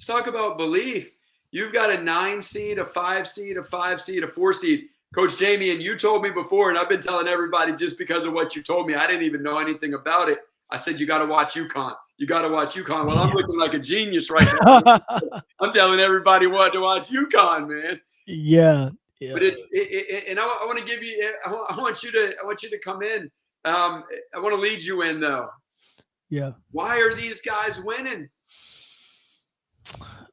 let's talk about belief. You've got a 9 seed, a 5 seed, a 5 seed, a 4 seed. Coach Jamion, you told me before, and I've been telling everybody just because of what you told me. I didn't even know anything about it. I said, you got to watch UConn. You got to watch UConn. Well, I'm looking like a genius right now. I'm telling everybody what to watch UConn, man. Yeah. But and I want to give you. I want you to come in. I want to lead you in though. Yeah. Why are these guys winning?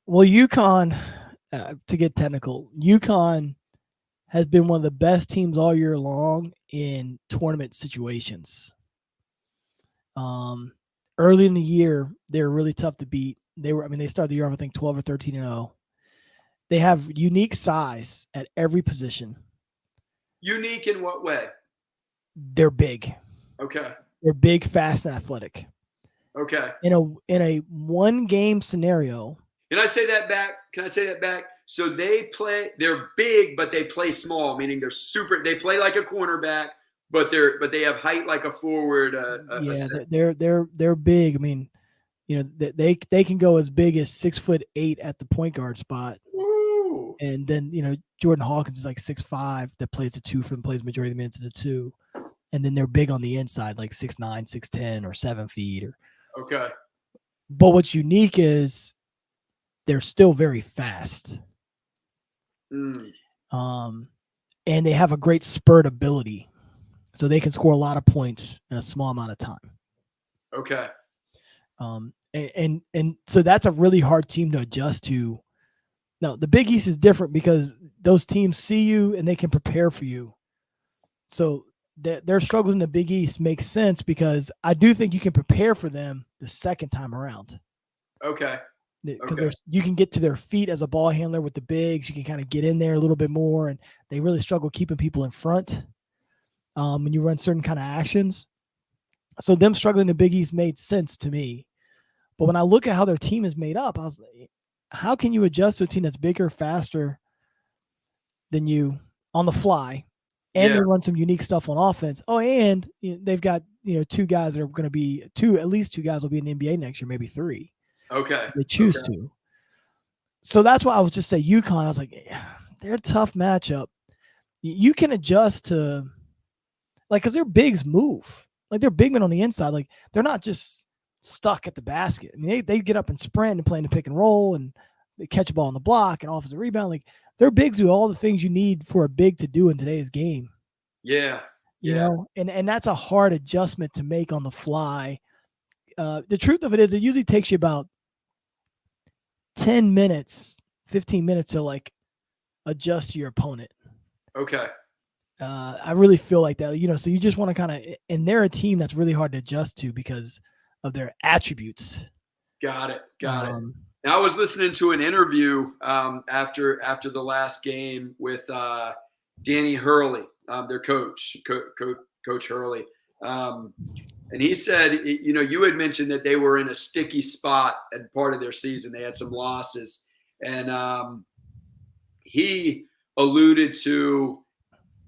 Well, UConn, to get technical, UConn has been one of the best teams all year long in tournament situations. Early in the year, they were really tough to beat. They started the year off, I think, 12 or 13-0. They have unique size at every position. Unique in what way? They're big. Okay. They're big, fast, and athletic. Okay. In a one game scenario. Can I say that back? So they're big, but they play small, meaning they play like a cornerback, but they have height like a forward. They're big. I mean, they can go as big as 6'8" at the point guard spot. Woo. And then, Jordan Hawkins is like 6'5", that plays the 2 plays majority of the minutes of the 2. And then they're big on the inside, like 6'9", 6'10", or 7 feet. Okay. But what's unique is they're still very fast. And they have a great spurt ability. So they can score a lot of points in a small amount of time. Okay. And so that's a really hard team to adjust to. Now, the Big East is different because those teams see you and they can prepare for you. So their struggles in the Big East make sense because I do think you can prepare for them the second time around. Okay. Because you can get to their feet as a ball handler with the bigs. You can kind of get in there a little bit more, and they really struggle keeping people in front when you run certain kind of actions. So them struggling in the Big East made sense to me. But when I look at how their team is made up, I was like, how can you adjust to a team that's bigger, faster than you on the fly, and they run some unique stuff on offense? Oh, and they've got 2 guys that are going to be at least 2 guys will be in the NBA next year, maybe 3. Okay. They choose to. So that's why I was just say UConn. I was like, they're a tough matchup. You can adjust to, because their bigs move. Like, they're big men on the inside. Like, they're not just stuck at the basket. I mean, they get up and sprint and play in the pick and roll, and they catch a ball on the block and offensive rebound. Like, their bigs do all the things you need for a big to do in today's game. Yeah. You know, and that's a hard adjustment to make on the fly. The truth of it is, it usually takes you about 10 minutes, 15 minutes to adjust to your opponent. Okay. I really feel like that, so you just want to kind of, and they're a team that's really hard to adjust to because of their attributes. Got it. Now, I was listening to an interview after the last game with Danny Hurley, their coach, Coach Hurley. And he said, you had mentioned that they were in a sticky spot at part of their season. They had some losses. And he alluded to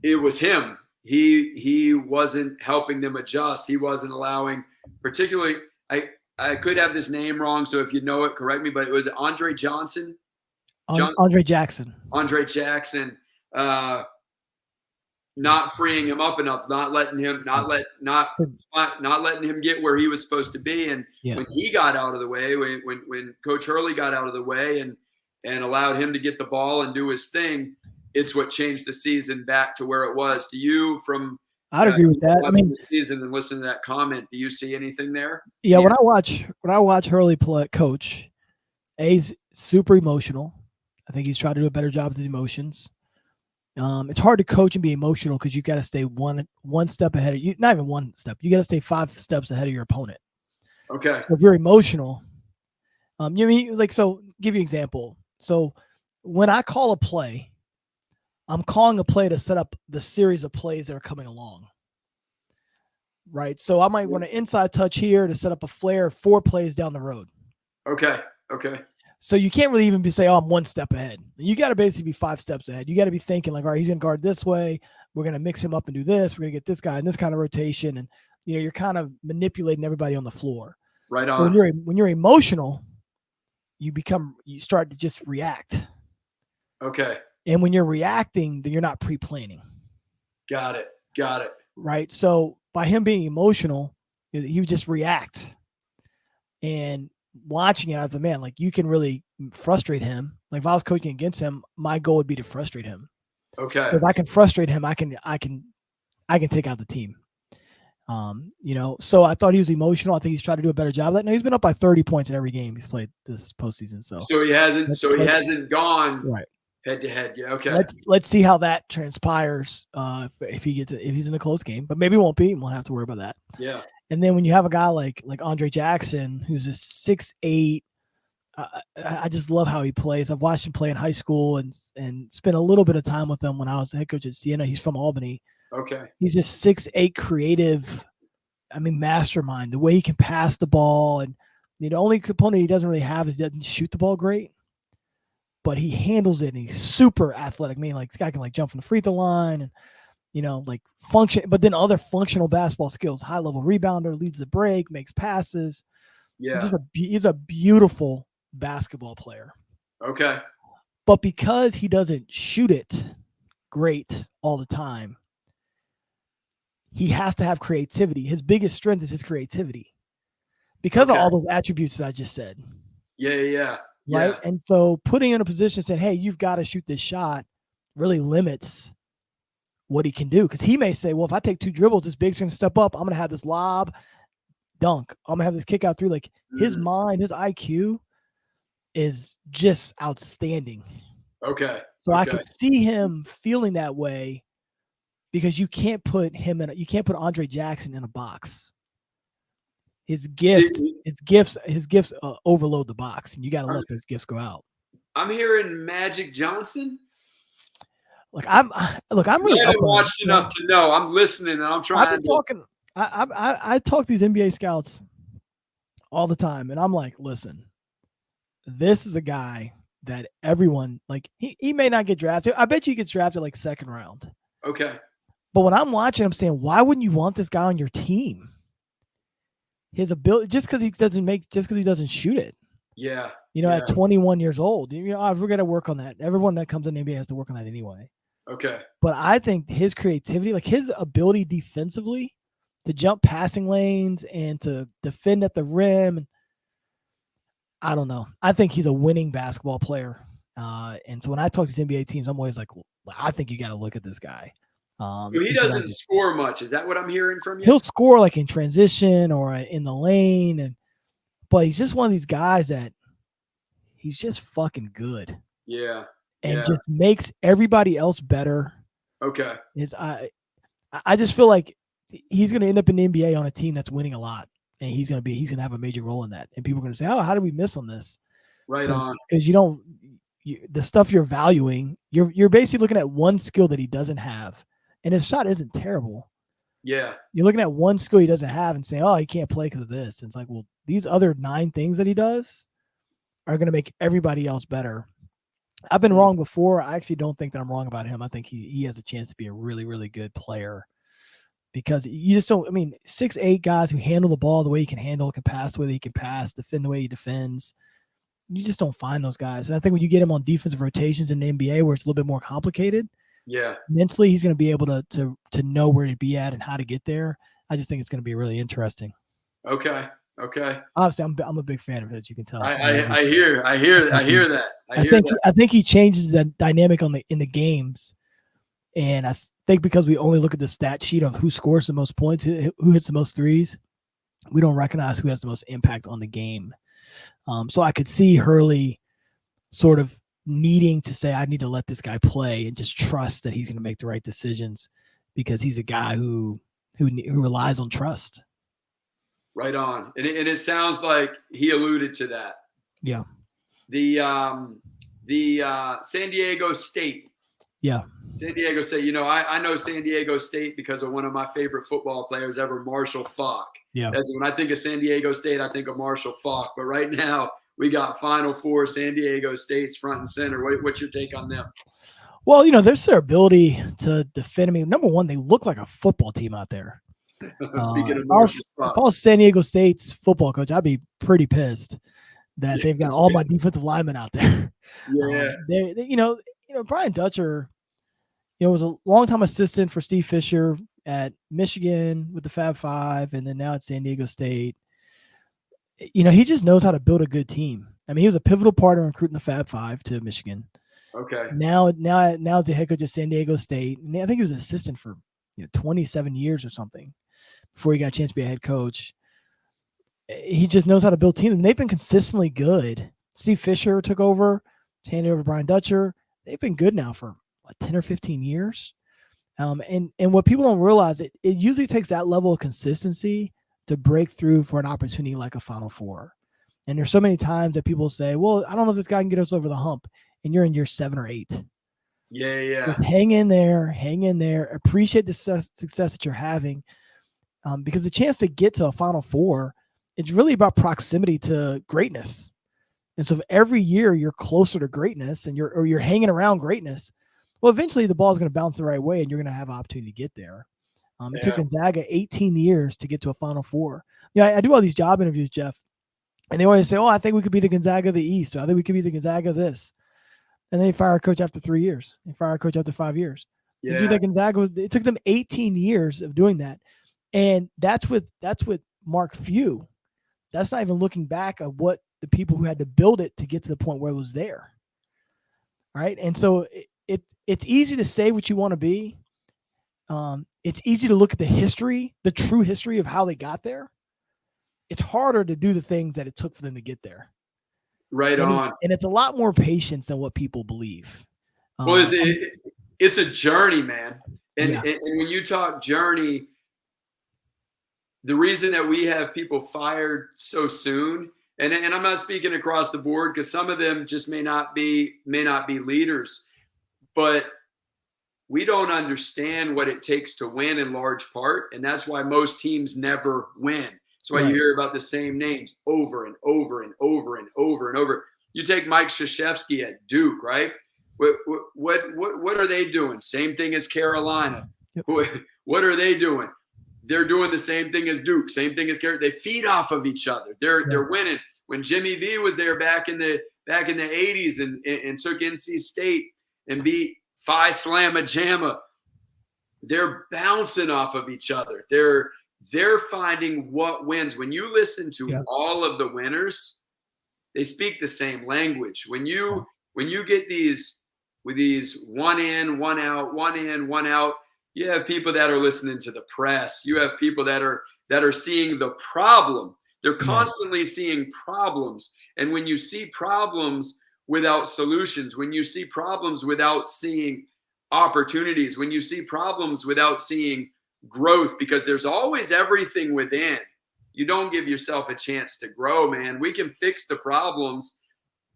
it was him. He wasn't helping them adjust. He wasn't allowing, particularly, I could have this name wrong, so if you know it, correct me, but it was Andre Johnson? Andre Jackson. Andre Jackson. Not freeing him up enough, not letting him get where he was supposed to be. And when he got out of the way, when Coach Hurley got out of the way and allowed him to get the ball and do his thing, it's what changed the season back to where it was. Do you, from I'd agree with that. I mean, the season and listen to that comment, do you see anything there? Yeah, when I watch Hurley play coach, he's super emotional. I think he's trying to do a better job with his emotions. It's hard to coach and be emotional because you got to stay one step ahead of you. Not even one step. You got to stay 5 steps ahead of your opponent. Okay. So if you're emotional, so give you an example. So when I call a play, I'm calling a play to set up the series of plays that are coming along. Right. So I might want an inside touch here to set up a flare 4 plays down the road. Okay. So you can't really even say, I'm 1 step ahead. You got to basically be 5 steps ahead. You got to be thinking all right, he's going to guard this way. We're going to mix him up and do this. We're going to get this guy in this kind of rotation. And, you're kind of manipulating everybody on the floor. Right on. When you're emotional, you start to just react. Okay. And when you're reacting, then you're not pre-planning. Got it. Right. So by him being emotional, he would just react. And watching it, I was like, man, like you can really frustrate him. Like if I was coaching against him, my goal would be to frustrate him. Okay. If I can frustrate him, I can take out the team. So I thought he was emotional. I think he's tried to do a better job of that. Now he's been up by 30 points in every game he's played this postseason. So he hasn't gone right head to head. Yeah. Okay. Let's see how that transpires. If he's in a close game, but maybe it won't be. We'll have to worry about that. Yeah. And then when you have a guy like Andre Jackson, who's a 6'8", I just love how he plays. I've watched him play in high school and spent a little bit of time with him when I was the head coach at Siena. He's from Albany. Okay. He's just 6'8", creative. I mean, mastermind. The way he can pass the ball, and the only component he doesn't really have is he doesn't shoot the ball great, but he handles it. And he's super athletic. I mean, like this guy can like jump from the free throw line and like function, but then other functional basketball skills. High level rebounder, leads the break, makes passes. Yeah. He's a beautiful basketball player. Okay. But because he doesn't shoot it great all the time, he has to have creativity. His biggest strength is his creativity because of all those attributes that I just said. Yeah. Right. And so putting him in a position saying, hey, you've got to shoot this shot really limits what he can do. Because he may say, well, if I take 2 dribbles, this big's going to step up. I'm going to have this lob dunk. I'm going to have this kick out through. Like his mind, his IQ is just outstanding. Okay. So I could see him feeling that way because you can't put Andre Jackson in a box. His gifts overload the box, and you got to let those gifts go out. I'm hearing Magic Johnson. I'm really. I haven't watched enough to know. I'm listening, and I'm trying. I talk to these NBA scouts all the time, and I'm like, listen, this is a guy that everyone like. He may not get drafted. I bet you he gets drafted like 2nd round. Okay. But when I'm watching, I'm saying, why wouldn't you want this guy on your team? His ability, just because he doesn't shoot it. Yeah. At 21 years old, we're going to work on that. Everyone that comes in the NBA has to work on that anyway. Okay. But I think his creativity, like his ability defensively to jump passing lanes and to defend at the rim, I don't know. I think he's a winning basketball player. And so when I talk to these NBA teams, I'm always like, I think you got to look at this guy. So he doesn't score much. Is that what I'm hearing from you? He'll score like in transition or in the lane, but he's just one of these guys that he's just fucking good. Yeah. And just makes everybody else better. Okay. I just feel like he's going to end up in the NBA on a team that's winning a lot, and he's going to have a major role in that. And people are going to say, "Oh, how did we miss on this?" Right on. Because the stuff you're valuing, you're basically looking at one skill that he doesn't have. And his shot isn't terrible. Yeah. You're looking at one skill he doesn't have and saying, oh, he can't play because of this. And it's like, well, these other 9 things that he does are going to make everybody else better. I've been wrong before. I actually don't think that I'm wrong about him. I think he has a chance to be a really, really good player because you just don't, 6'8" guys who handle the ball the way he can handle, can pass the way he can pass, defend the way he defends. You just don't find those guys. And I think when you get him on defensive rotations in the NBA where it's a little bit more complicated, mentally, he's going to be able to know where to be at and how to get there. I just think it's going to be really interesting. Okay. Obviously, I'm a big fan of it. You can tell. I hear that. I think he changes the dynamic in the games, and I think because we only look at the stat sheet of who scores the most points, who hits the most threes, we don't recognize who has the most impact on the game. So I could see Hurley sort of needing to say, I need to let this guy play and just trust that he's going to make the right decisions because he's a guy who relies on trust. Right on. And it sounds like he alluded to that. Yeah. The San Diego State. Yeah. San Diego State. I know San Diego State because of one of my favorite football players ever, Marshall Faulk. Yeah. When I think of San Diego State, I think of Marshall Faulk. But right now, we got Final Four, San Diego State's front and center. What's your take on them? Well, there's their ability to defend. Number one, they look like a football team out there. Speaking of Marshall Faulk. If I was San Diego State's football coach, I'd be pretty pissed that they've got all my defensive linemen out there. Yeah. Brian Dutcher, was a longtime assistant for Steve Fisher at Michigan with the Fab Five, and then now at San Diego State. He just knows how to build a good team. I mean, he was a pivotal part in recruiting the Fab Five to Michigan. Okay. Now as the head coach at San Diego State, and I think he was an assistant for 27 years or something before he got a chance to be a head coach. He just knows how to build teams, and they've been consistently good. Steve Fisher took over, handed over to Brian Dutcher. They've been good now for 10 or 15 years. And what people don't realize, it usually takes that level of consistency to break through for an opportunity like a Final Four. And there's so many times that people say, well, I don't know if this guy can get us over the hump, and you're in year 7 or 8. Yeah. Just hang in there, appreciate the success that you're having, because the chance to get to a Final Four, it's really about proximity to greatness. And so if every year you're closer to greatness and you're hanging around greatness, well, eventually the ball is going to bounce the right way and you're going to have an opportunity to get there. It took Gonzaga 18 years to get to a Final Four. I do all these job interviews, Jeff, and they always say, oh, I think we could be the Gonzaga of the East, or I think we could be the Gonzaga of this. And they fire a coach after 3 years. They fire a coach after 5 years. Yeah. Do that Gonzaga, it took them 18 years of doing that. And that's with Mark Few. That's not even looking back at what the people who had to build it to get to the point where it was there. Right. And so it's easy to say what you want to be. It's easy to look at the history, the true history of how they got there. It's harder to do the things that it took for them to get there. Right on. And it's a lot more patience than what people believe. Well, it's a journey, man. And when you talk journey, the reason that we have people fired so soon, and I'm not speaking across the board because some of them just may not be leaders, but we don't understand what it takes to win in large part, and that's why most teams never win. That's why you hear about the same names over and over and over and over and over. You take Mike Krzyzewski at Duke, right? What are they doing? Same thing as Carolina. Yep. What are they doing? They're doing the same thing as Duke, same thing as Carolina. They feed off of each other. They're winning. When Jimmy V was there back in the 80s and took NC State and beat Phi Slamma Jamma, they're bouncing off of each other. They're finding what wins. When you listen to all of the winners, they speak the same language. When you get these one in, one out, one in, one out, you have people that are listening to the press. You have people that are seeing the problem. They're constantly seeing problems. And when you see problems without solutions, when you see problems without seeing opportunities, when you see problems without seeing growth, because there's always everything within, you don't give yourself a chance to grow, man. We can fix the problems,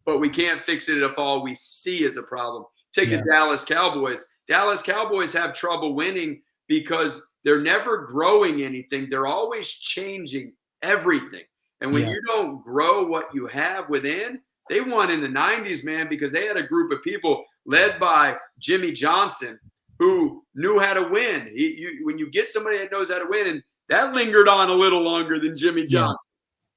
but we can't fix it if all we see is a problem. Take the Dallas Cowboys. Dallas Cowboys have trouble winning because they're never growing anything. They're always changing everything. And when you don't grow what you have within, they won in the 90s, man, because they had a group of people led by Jimmy Johnson who knew how to win. When you get somebody that knows how to win, and that lingered on a little longer than Jimmy Johnson.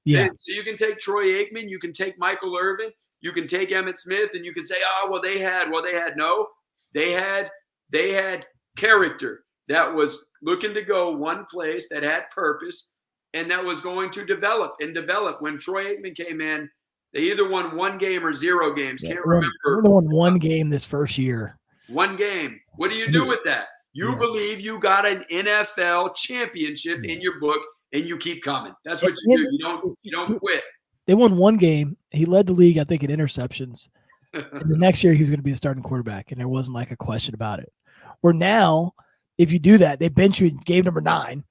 Yeah. So you can take Troy Aikman, you can take Michael Irvin, you can take Emmitt Smith, and you can say, they had character that was looking to go one place, that had purpose, and that was going to develop. When Troy Aikman came in, they either won one game or 0 games. Can't remember. They won one game this first year. One game. What do you do with that? You believe you got an NFL championship in your book, and you keep coming. That's what you do. You don't quit. They won one game. He led the league, I think, in interceptions. And the next year, he was going to be a starting quarterback, and there wasn't like a question about it. Where now, if you do that, they bench you in game number 9,